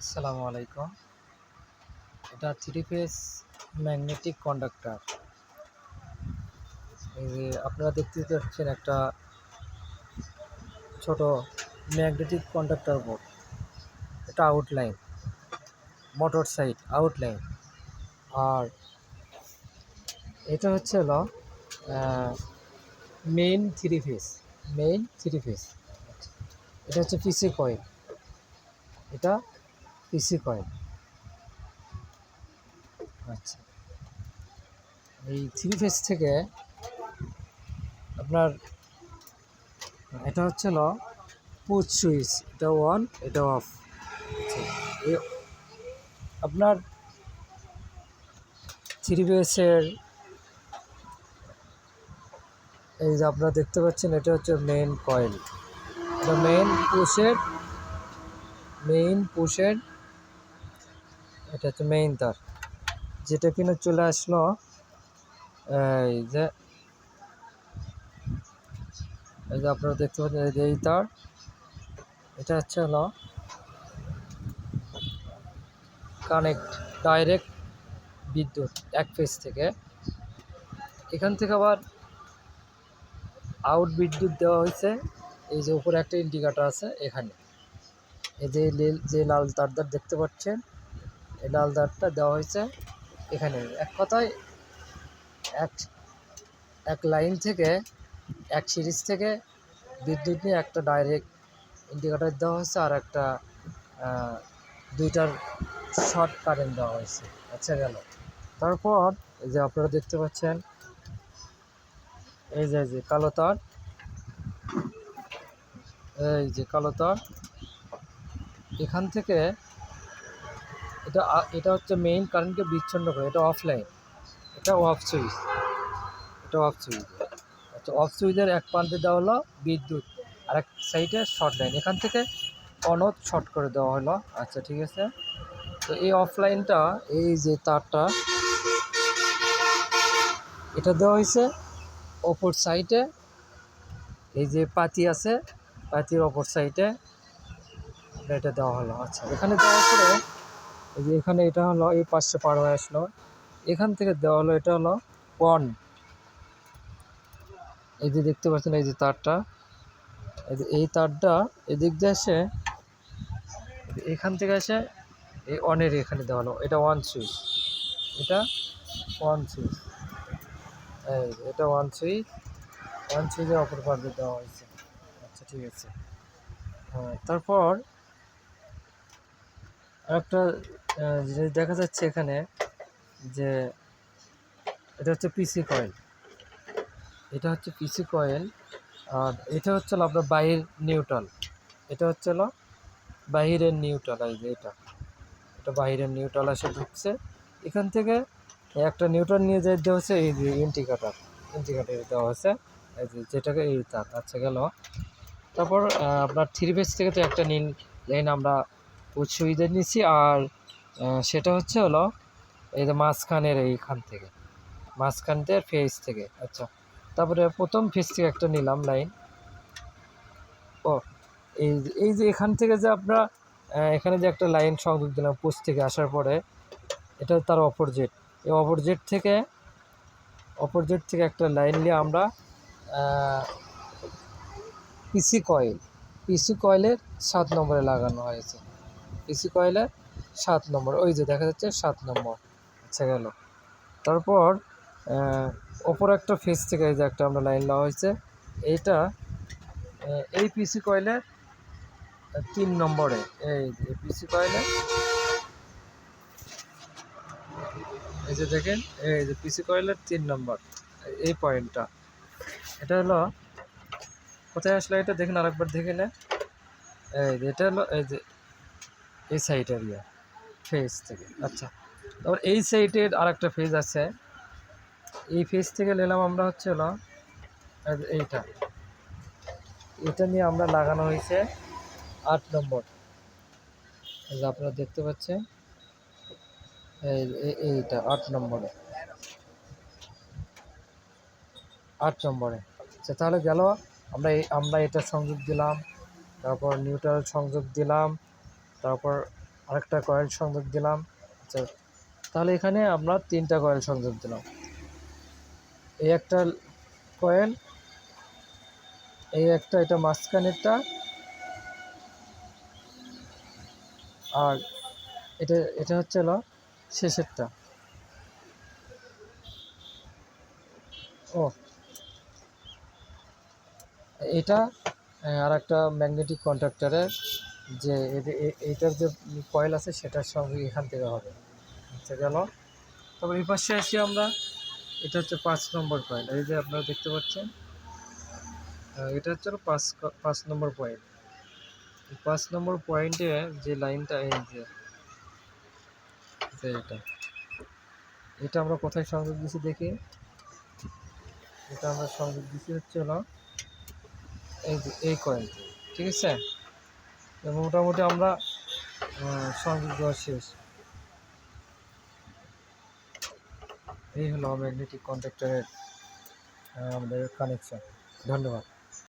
আসসালামু আলাইকুম। এটা থ্রি ফেজ ম্যাগনেটিক কন্ডাক্টর। এই যে আপনারা দেখতে পাচ্ছেন একটা ছোট ম্যাগনেটিক কন্ডাক্টর বোর্ড। এটা আউটলাইন, মোটর সাইড আউটলাইন। আর এটা হচ্ছে হলো main three phase. Main three phase এটা হচ্ছে পিসি কয়েল। এটা পিসি কয়েল। আচ্ছা, এই থ্রি ফেজ থেকে আপনার এটা হচ্ছে হলো পুশ সুইচ। এটা অন, এটা অফ। আচ্ছা, এই আপনার থ্রি ফেজের এই যে আপনারা দেখতে পাচ্ছেন, এটা হচ্ছে মেইন কয়েল। এটা মেইন পুশের এটা হচ্ছে মেইন তার, যেটা কিনা চলে আসলো এই যে আপনারা দেখতে পাচ্ছেন, এই যে এই তার। এটা হচ্ছে হলো কানেক্ট, ডাইরেক্ট বিদ্যুৎ এক ফেজ থেকে। এখান থেকে আবার আউট বিদ্যুৎ দেওয়া হয়েছে। এই যে উপরে একটা ইন্ডিকেটর আছে এখানে। এই যে লাল তারটা দেখতে পাচ্ছেন, এই লাল তারটা দেওয়া হয়েছে এখানে। এক কথায় এক এক লাইন থেকে, এক সিরিজ থেকে বিদ্যুৎ নিয়ে একটা ডাইরেক্ট ইন্ডিকেটর দেওয়া হয়েছে, আর একটা দুইটার শর্ট কারেন্ট দেওয়া হয়েছে। আচ্ছা, গেল। তারপর এই যে আপনারা দেখতে পাচ্ছেন, এই যে কালো তার, এই যে কালো তার এখান থেকে এটা হচ্ছে মেইন কারেন্টকে বিচ্ছিন্ন করে। এটা অফলাইন, এটা অফ সুইচ, এটা অফ সুইচ। আচ্ছা, অফ সুইচের এক প্রান্তে দেওয়া হলো বিদ্যুৎ, আর এক সাইডে শর্ট লাইন। এখান থেকে অন অফ শর্ট করে দেওয়া হলো। আচ্ছা, ঠিক আছে। তো এই অফলাইনটা, এই যে তারটা, এটা দেওয়া হয়েছে অপর সাইডে। এই যে পাতি আছে, পাতির অপর সাইডে এটা দেওয়া হলো। আচ্ছা, এখানে দেওয়ার পরে এই যে এখানে এটা হলো এই পাশে পার হয়ে আসলো। এখান থেকে দেওয়া হলো, এটা হলো অন। এই যে দেখতে পাচ্ছেন, এই যে তারটা, এই তারটা এদিক দিয়ে এসে, এখান থেকে এসে এই অনের এখানে দেওয়া হলো। এটা ওয়ান সুইচ, এটা ওয়ান সুইচ। এটা ওয়ান সুইচ, ওয়ান সুইচের অপর প্রান্তে দেওয়া হয়েছে। আচ্ছা, ঠিক আছে। হ্যাঁ, তারপর আরেকটা জিনিস দেখা যাচ্ছে এখানে, যে এটা হচ্ছে পিসি কয়েল। এটা হচ্ছে পিসি কয়েল। আর এটা হচ্ছে আপনার বাহির নিউট্রাল। এটা হচ্ছে বাহিরের নিউট্রাল। এই যে এটা বাহিরের নিউট্রাল এসে ঢুকছে। এখান থেকে একটা নিউট্রাল নিয়ে যেতে হচ্ছে এই যে ইন্ডিকেটার দেওয়া হচ্ছে, এই যে যেটাকে এই তার। আচ্ছা, গেল। তারপর আপনার থ্রি ফেজ থেকে তো একটা নীল লাইন আমরা সুইচে নিচ্ছি, আর সেটা হচ্ছে এই যে মাঝখানের এইখান থেকে, মাঝখানদের ফেজ থেকে। আচ্ছা, তারপরে প্রথম ফেজ থেকে একটা নিলাম লাইন। ও, এই যে এখান থেকে যে আমরা এখানে যে একটা লাইন সংযোগ দিলাম পোস্ট থেকে আসার পরে, এটা তার অপোজিট। এই অপোজিট থেকে একটা লাইন নিয়ে আমরা পিসি কয়েলের 7 নম্বরে লাগানো হয়েছে। পিসি কয়েলের 7 নম্বর, ওই যে দেখা যাচ্ছে 7 নম্বর। আচ্ছা, গেল। তারপর অপর একটা ফেজ থেকে এই যে একটা আমরা লাইন নেওয়া হয়েছে। এইটা এই পিসি কয়েলের 3 নম্বরে। এই যে পিসি কয়েলের, এই যে দেখেন, এই যে পিসি কয়েলের 3 নম্বর এই পয়েন্টটা। এটা হলো কোথায় আসলে, এটা দেখেন, আরেকবার দেখে নেন। এই যে এটা হলো এই যে এই সাইড এরিয়া ফেজ থেকে। আচ্ছা, তারপর এই সাইডের আরেকটা ফেজ আছে। এই ফেজ থেকে নিলাম আমরা হচ্ছে এইটা, এটা নিয়ে আমরা লাগানো হয়েছে 8 নম্বর। এই যে আপনারা দেখতে পাচ্ছেন, এইটা 8 নম্বরে, 8 নম্বরে। আচ্ছা, তাহলে গেল। আমরা এটা সংযোগ দিলাম, তারপর নিউট্রাল সংযোগ দিলাম, তারপর আরেকটা কয়েল সংযোগ দিলাম। আচ্ছা, তাহলে এখানে আমরা 3টা কয়েল সংযোগ দিলাম। এই একটা কয়েল, এই একটা, এটা মাঝখানেরটা, আর এটা এটা হচ্ছে হলো শেষেরটা। ও, এটা আর একটা ম্যাগনেটিক কন্ট্যাক্টরের যে এইটার যে কয়েল আছে সেটার সঙ্গে এখান থেকে হবে। আচ্ছা গেল। তবে এই পাশে আসি আমরা। এটা হচ্ছে 5 নম্বর কয়েল, এই যে আপনারা দেখতে পাচ্ছেন। এটা হচ্ছে হলো পাঁচ নম্বর পয়েন্ট। 5 নম্বর পয়েন্টে যে লাইনটা, এই যে এটা এটা আমরা কোথায় সংযোগ দিচ্ছি দেখি। এটা আমরা সংযোগ দিচ্ছি হচ্ছে হলো এই যে এই কয়েল, ঠিক আছে। মোটামুটি আমরা সংযোগ দেওয়া শেষ। এই হলো ম্যাগনেটিক কন্ট্যাক্টরের আমাদের কানেকশন। ধন্যবাদ।